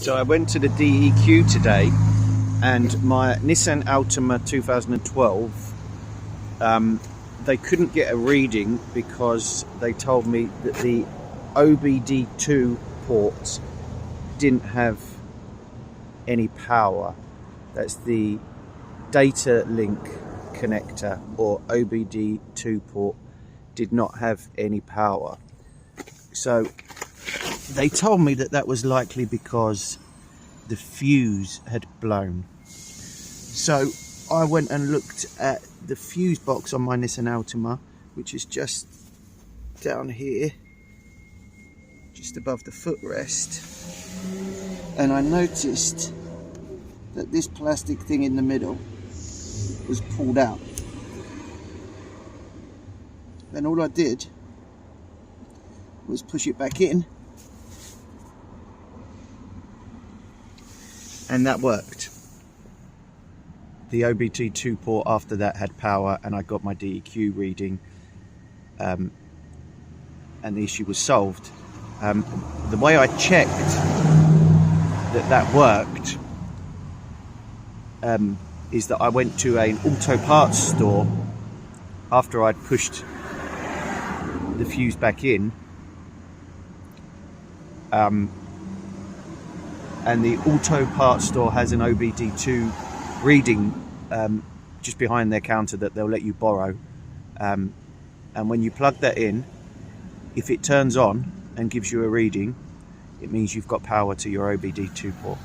So I went to the DEQ today, and my Nissan Altima 2012, they couldn't get a reading because they told me that the OBD2 ports didn't have any power. That's the data link connector, or OBD2 port, did not have any power. So they told me that that was likely because the fuse had blown. So I went and looked at the fuse box on my Nissan Altima, which is just down here, just above the footrest, and I noticed that this plastic thing in the middle was pulled out. Then all I did was push it back in, and that worked. The OBD2 port after that had power, and I got my DEQ reading, and the issue was solved. The way I checked that worked is that I went to an Autoparts Store after I'd pushed the fuse back in, and the Autoparts Store has an OBD2 reading just behind their counter that they'll let you borrow, and when you plug that in, if it turns on and gives you a reading, it means you've got power to your OBD2 port.